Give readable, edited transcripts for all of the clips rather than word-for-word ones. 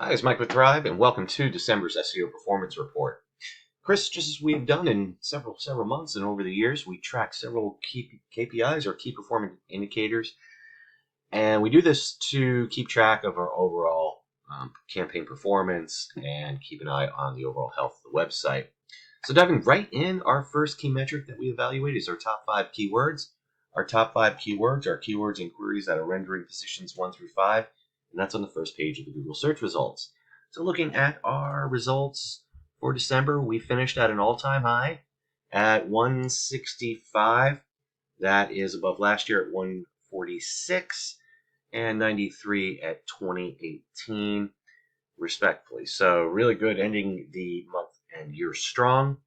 Hi, it's Mike with Thrive, and welcome to December's SEO Performance Report. Chris, just as we've done in several months and over the years, we track several key KPIs or key performance indicators, and we do this to keep track of our overall campaign performance and keep an eye on the overall health of the website. So diving right in, our first key metric that we evaluate is our top 5 keywords. Our top 5 keywords are keywords and queries that are rendering positions 1 through 5, and that's on the first page of the Google search results. So looking at our results for December, we finished at an all-time high at 165. That is above last year at 146 and 93 at 2018, respectively. So really good, ending the month and year strong.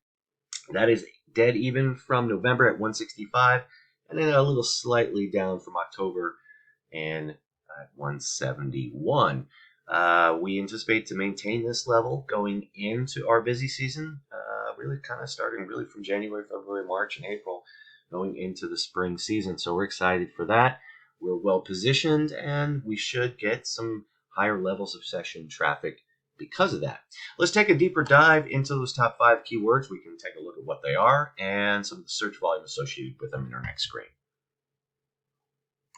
That is dead even from November at 165, and then a little slightly down from October and at 171. We anticipate to maintain this level going into our busy season, really kind of starting really from January, February, March, and April, going into the spring season. So we're excited for that. We're well positioned, and we should get some higher levels of session traffic because of that. Let's take a deeper dive into those top 5 keywords. We can take a look at what they are and some of the search volume associated with them in our next screen.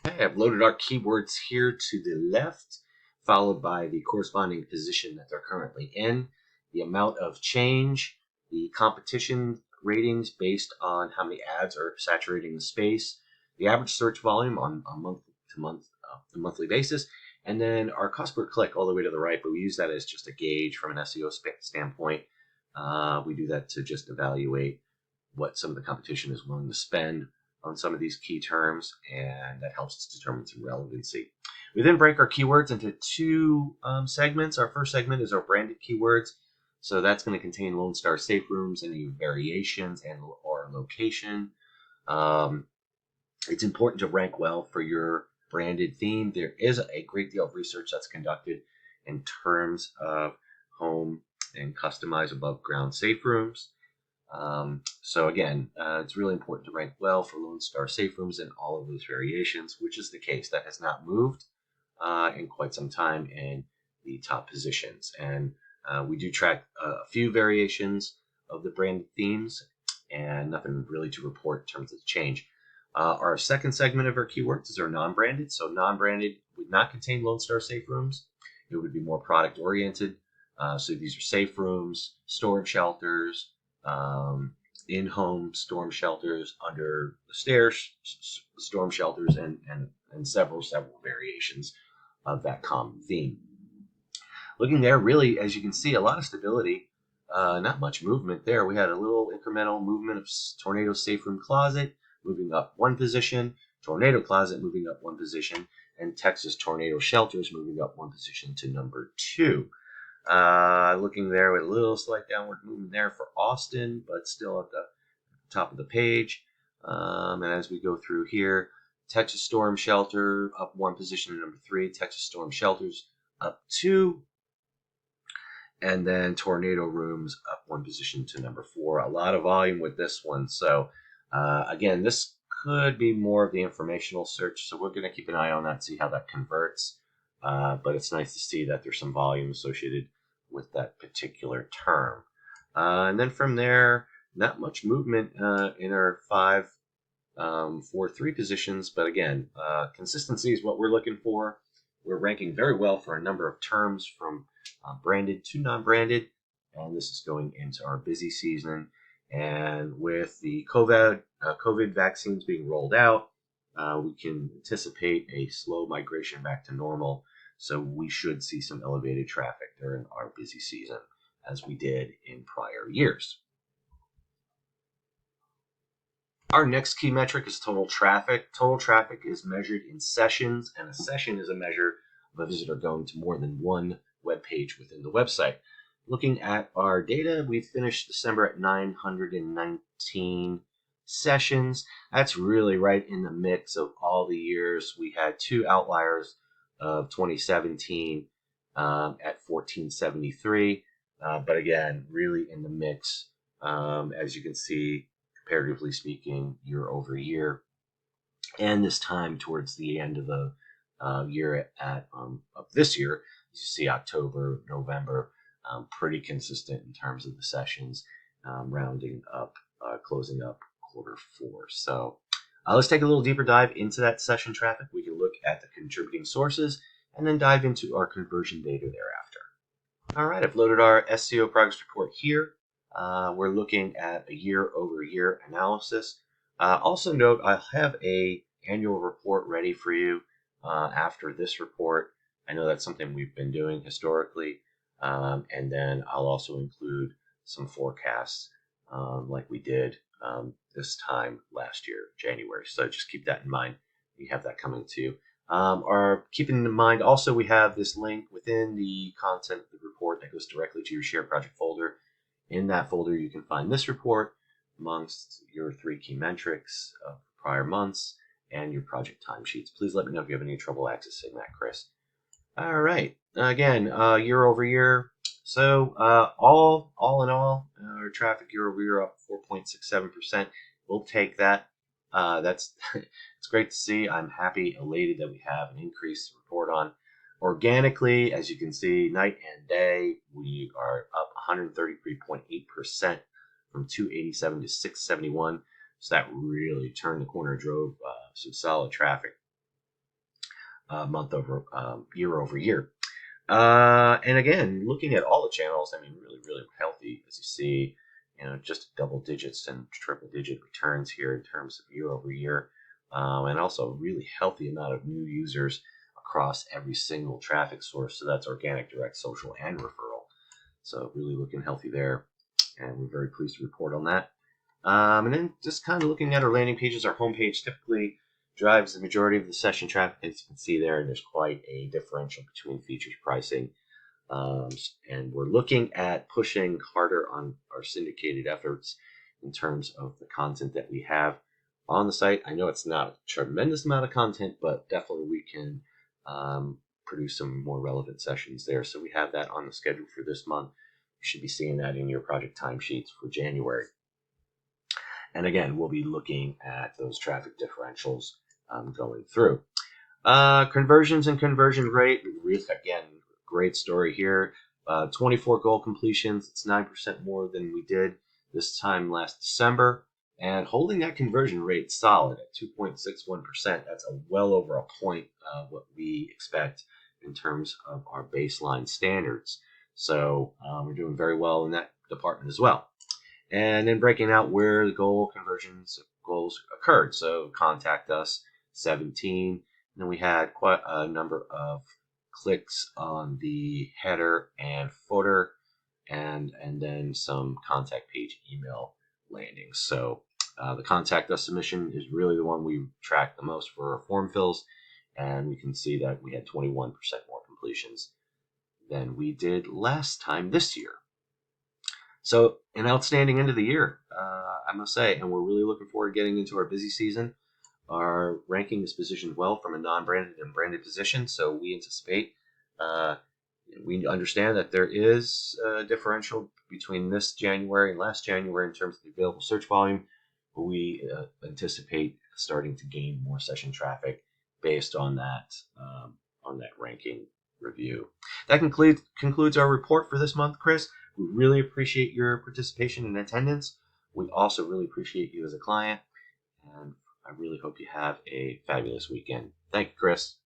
Okay, I've loaded our keywords here to the left, followed by the corresponding position that they're currently in, the amount of change, the competition ratings based on how many ads are saturating the space, the average search volume on a monthly basis, and then our cost per click all the way to the right, but we use that as just a gauge from an SEO standpoint. We do that to just evaluate what some of the competition is willing to spend on some of these key terms, and that helps us determine some relevancy. We then break our keywords into 2 segments. Our first segment is our branded keywords. So that's going to contain Lone Star Safe Rooms, any variations, and or location. It's important to rank well for your branded theme. There is a great deal of research that's conducted in terms of home and customized above ground safe rooms. So again, it's really important to rank well for Lone Star Safe Rooms and all of those variations, which is the case. That has not moved in quite some time in the top positions. And we do track a few variations of the branded themes and nothing really to report in terms of change. Our second segment of our keywords is our non-branded. So non-branded would not contain Lone Star Safe Rooms. It would be more product oriented. So these are safe rooms, storm shelters, in-home storm shelters, under the stairs storm shelters, and several variations of that common theme. Looking there, really, as you can see, a lot of stability, not much movement there. We had a little incremental movement of Tornado Safe Room Closet moving up 1 position, Tornado Closet moving up 1 position, and Texas Tornado Shelters moving up 1 position to number 2. Looking there with a little slight downward movement there for Austin, but still at the top of the page. And as we go through here, Texas Storm Shelter up 1 position to number 3, Texas Storm Shelters up 2, and then Tornado Rooms up 1 position to number 4. A lot of volume with this one. So again, this could be more of the informational search, so we're going to keep an eye on that, see how that converts. But it's nice to see that there's some volume associated with that particular term. And then from there, not much movement in our 5, 4, 3 positions. But again, consistency is what we're looking for. We're ranking very well for a number of terms from branded to non-branded. And this is going into our busy season. And with the COVID vaccines being rolled out, we can anticipate a slow migration back to normal. So we should see some elevated traffic during our busy season, as we did in prior years. Our next key metric is total traffic. Total traffic is measured in sessions, and a session is a measure of a visitor going to more than 1 web page within the website. Looking at our data, we finished December at 919 sessions. That's really right in the mix of all the years. We had 2 outliers of 2017 at 1473, but again, really in the mix, as you can see, comparatively speaking, year over year. And this time towards the end of the year of this year, see October, November, pretty consistent in terms of the sessions, rounding up, closing up Q4. So let's take a little deeper dive into that session traffic. We can look at the contributing sources and then dive into our conversion data thereafter. All right, I've loaded our SEO progress report here. We're looking at a year-over-year analysis. Also note, I'll have a annual report ready for you after this report. I know that's something we've been doing historically. And then I'll also include some forecasts like we did this time last year, January. So just keep that in mind. We have that coming to you. Or keeping in mind also, we have this link within the content of the report that goes directly to your Share Project folder. In that folder, you can find this report amongst your 3 key metrics of prior months and your project timesheets. Please let me know if you have any trouble accessing that, Chris. All right. Again, year over year. So all in all, our traffic year over year up 4.67%. We'll take that. That's it's great to see. I'm happy, elated that we have an increase to report on. Organically, as you can see, night and day, we are up 133.8% from 287 to 671. So that really turned the corner, drove some solid traffic year over year. And again, looking at all the channels, I mean, really, really healthy, as you see, just double digits and triple digit returns here in terms of year over year. And also a really healthy amount of new users across every single traffic source. So that's organic, direct, social, and referral. So really looking healthy there. And we're very pleased to report on that. And then just kind of looking at our landing pages, our homepage typically drives the majority of the session traffic, as you can see there. And there's quite a differential between features pricing. And we're looking at pushing harder on our syndicated efforts in terms of the content that we have on the site. I know it's not a tremendous amount of content, but definitely we can produce some more relevant sessions there. So we have that on the schedule for this month. You should be seeing that in your project timesheets for January. And again, we'll be looking at those traffic differentials going through. Conversions and conversion rate, again, great story here. 24 goal completions. It's 9% more than we did this time last December. And holding that conversion rate solid at 2.61%. That's well over a point of what we expect in terms of our baseline standards. So we're doing very well in that department as well. And then breaking out where the goals occurred. So contact us, 17. And then we had quite a number of clicks on the header and footer, and then some contact page email landings. So the contact us submission is really the one we track the most for our form fills, and we can see that we had 21% more completions than we did last time this year. So an outstanding end of the year, I must say, and we're really looking forward to getting into our busy season. Our ranking is positioned well from a non-branded and branded position, so we anticipate, we understand that there is a differential between this January and last January in terms of the available search volume, but we anticipate starting to gain more session traffic based on that ranking review. That concludes our report for this month, Chris. We really appreciate your participation and attendance. We also really appreciate you as a client, and I really hope you have a fabulous weekend. Thank you, Chris.